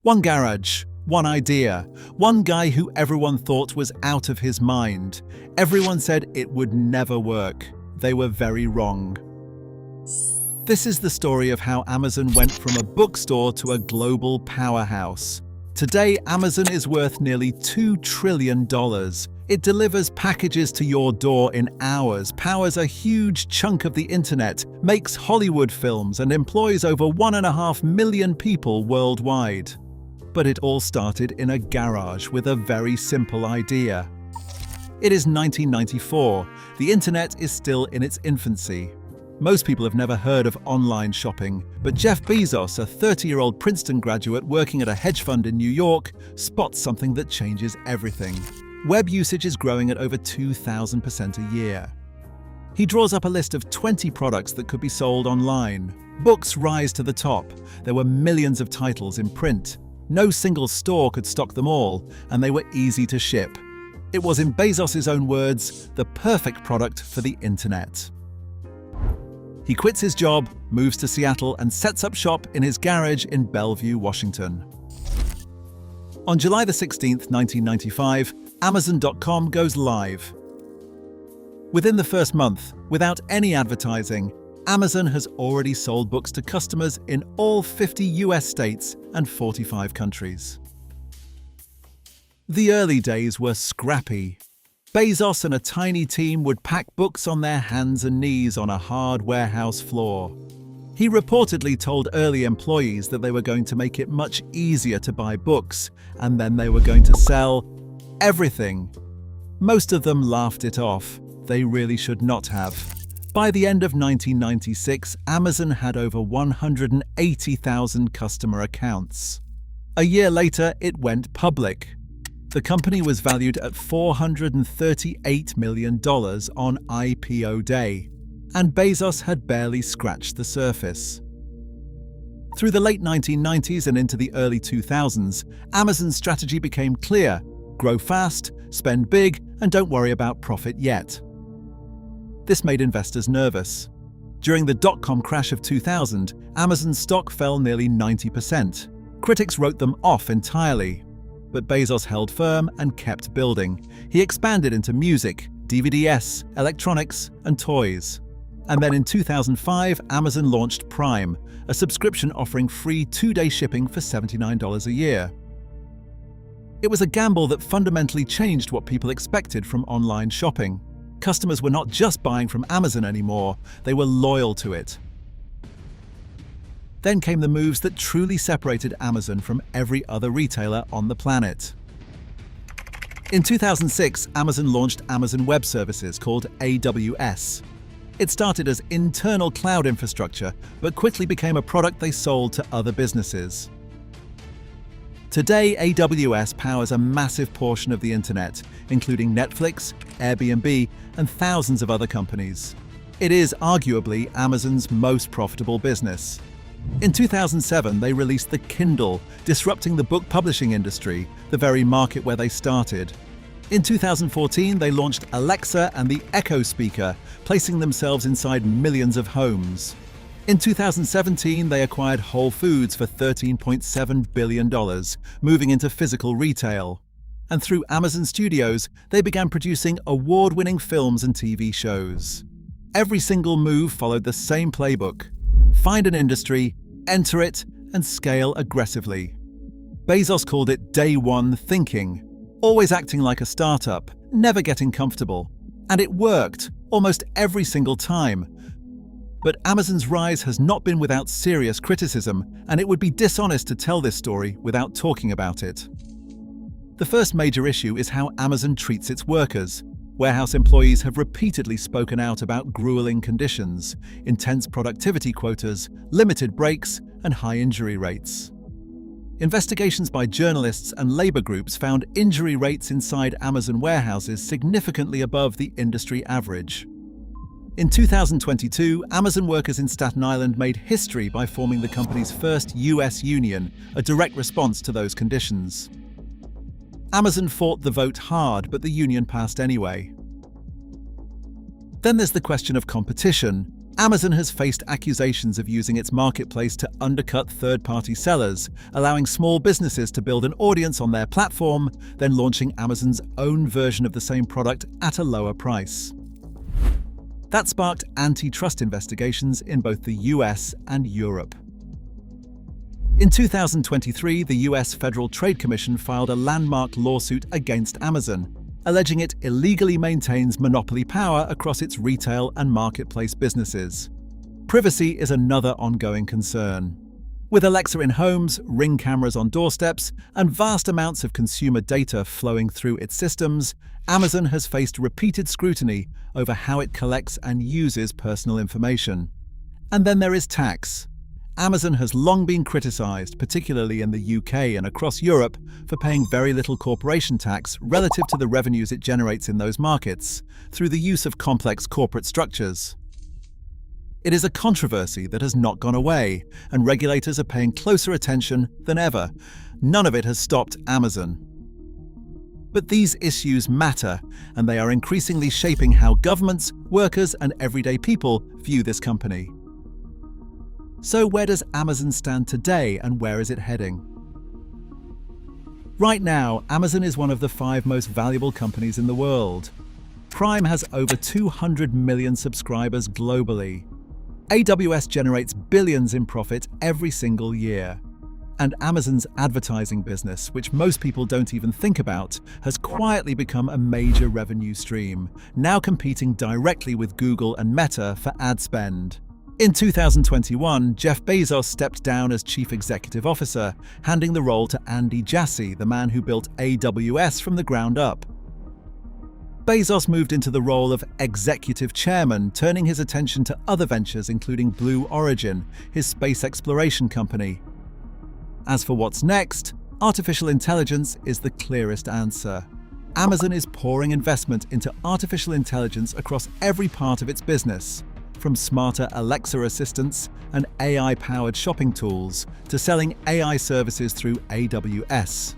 One garage, one idea, one guy who everyone thought was out of his mind. Everyone said it would never work. They were very wrong. This is the story of how Amazon went from a bookstore to a global powerhouse. Today, Amazon is worth nearly $2 trillion. It delivers packages to your door in hours, powers a huge chunk of the internet, makes Hollywood films, and employs over 1.5 million people worldwide. But it all started in a garage with a very simple idea. It is 1994. The internet is still in its infancy. Most people have never heard of online shopping, but Jeff Bezos, a 30-year-old Princeton graduate working at a hedge fund in New York, spots something that changes everything. Web usage is growing at over 2,000% a year. He draws up a list of 20 products that could be sold online. Books rise to the top. There were millions of titles in print. No single store could stock them all, and they were easy to ship. It was, in Bezos' own words, the perfect product for the internet. He quits his job, moves to Seattle, and sets up shop in his garage in Bellevue, Washington. On July 16, 1995, Amazon.com goes live. Within the first month, without any advertising, Amazon has already sold books to customers in all 50 US states and 45 countries. The early days were scrappy. Bezos and a tiny team would pack books on their hands and knees on a hard warehouse floor. He reportedly told early employees that they were going to make it much easier to buy books, and then they were going to sell everything. Most of them laughed it off. They really should not have. By the end of 1996, Amazon had over 180,000 customer accounts. A year later, it went public. The company was valued at $438 million on IPO day, and Bezos had barely scratched the surface. Through the late 1990s and into the early 2000s, Amazon's strategy became clear: grow fast, spend big, and don't worry about profit yet. This made investors nervous. During the dot-com crash of 2000, Amazon's stock fell nearly 90%. Critics wrote them off entirely. But Bezos held firm and kept building. He expanded into music, DVDs, electronics, and toys. And then in 2005, Amazon launched Prime, a subscription offering free 2-day shipping for $79 a year. It was a gamble that fundamentally changed what people expected from online shopping. Customers were not just buying from Amazon anymore, they were loyal to it. Then came the moves that truly separated Amazon from every other retailer on the planet. In 2006, Amazon launched Amazon Web Services, called AWS. It started as internal cloud infrastructure, but quickly became a product they sold to other businesses. Today, AWS powers a massive portion of the internet, including Netflix, Airbnb, and thousands of other companies. It is arguably Amazon's most profitable business. In 2007, they released the Kindle, disrupting the book publishing industry, the very market where they started. In 2014, they launched Alexa and the Echo speaker, placing themselves inside millions of homes. In 2017, they acquired Whole Foods for $13.7 billion, moving into physical retail. And through Amazon Studios, they began producing award-winning films and TV shows. Every single move followed the same playbook: find an industry, enter it, and scale aggressively. Bezos called it day one thinking, always acting like a startup, never getting comfortable. And it worked, almost every single time. But Amazon's rise has not been without serious criticism, and it would be dishonest to tell this story without talking about it. The first major issue is how Amazon treats its workers. Warehouse employees have repeatedly spoken out about grueling conditions, intense productivity quotas, limited breaks, and high injury rates. Investigations by journalists and labor groups found injury rates inside Amazon warehouses significantly above the industry average. In 2022, Amazon workers in Staten Island made history by forming the company's first US union, a direct response to those conditions. Amazon fought the vote hard, but the union passed anyway. Then there's the question of competition. Amazon has faced accusations of using its marketplace to undercut third-party sellers, allowing small businesses to build an audience on their platform, then launching Amazon's own version of the same product at a lower price. That sparked antitrust investigations in both the US and Europe. In 2023, the US Federal Trade Commission filed a landmark lawsuit against Amazon, alleging it illegally maintains monopoly power across its retail and marketplace businesses. Privacy is another ongoing concern. With Alexa in homes, Ring cameras on doorsteps, and vast amounts of consumer data flowing through its systems, Amazon has faced repeated scrutiny over how it collects and uses personal information. And then there is tax. Amazon has long been criticized, particularly in the UK and across Europe, for paying very little corporation tax relative to the revenues it generates in those markets, through the use of complex corporate structures. It is a controversy that has not gone away, and regulators are paying closer attention than ever. None of it has stopped Amazon. But these issues matter, and they are increasingly shaping how governments, workers, and everyday people view this company. So where does Amazon stand today, and where is it heading? Right now, Amazon is one of the 5 most valuable companies in the world. Prime has over 200 million subscribers globally. AWS generates billions in profit every single year. And Amazon's advertising business, which most people don't even think about, has quietly become a major revenue stream, now competing directly with Google and Meta for ad spend. In 2021, Jeff Bezos stepped down as chief executive officer, handing the role to Andy Jassy, the man who built AWS from the ground up. Bezos moved into the role of executive chairman, turning his attention to other ventures including Blue Origin, his space exploration company. As for what's next, artificial intelligence is the clearest answer. Amazon is pouring investment into artificial intelligence across every part of its business, from smarter Alexa assistants and AI-powered shopping tools to selling AI services through AWS.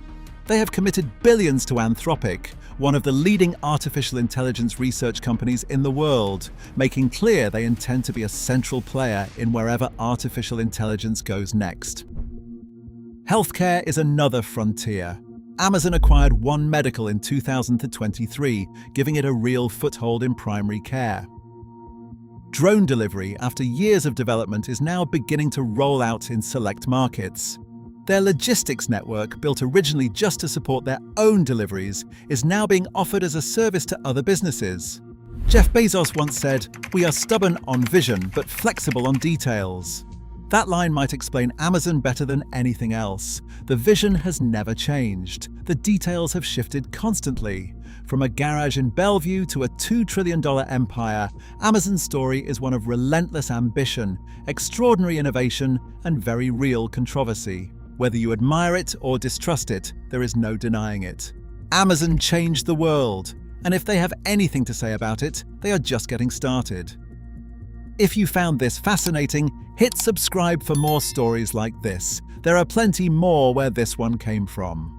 They have committed billions to Anthropic, one of the leading artificial intelligence research companies in the world, making clear they intend to be a central player in wherever artificial intelligence goes next. Healthcare is another frontier. Amazon acquired One Medical in 2023, giving it a real foothold in primary care. Drone delivery, after years of development, is now beginning to roll out in select markets. Their logistics network, built originally just to support their own deliveries, is now being offered as a service to other businesses. Jeff Bezos once said, "We are stubborn on vision, but flexible on details." That line might explain Amazon better than anything else. The vision has never changed. The details have shifted constantly. From a garage in Bellevue to a $2 trillion empire, Amazon's story is one of relentless ambition, extraordinary innovation, and very real controversy. Whether you admire it or distrust it, there is no denying it. Amazon changed the world, and if they have anything to say about it, they are just getting started. If you found this fascinating, hit subscribe for more stories like this. There are plenty more where this one came from.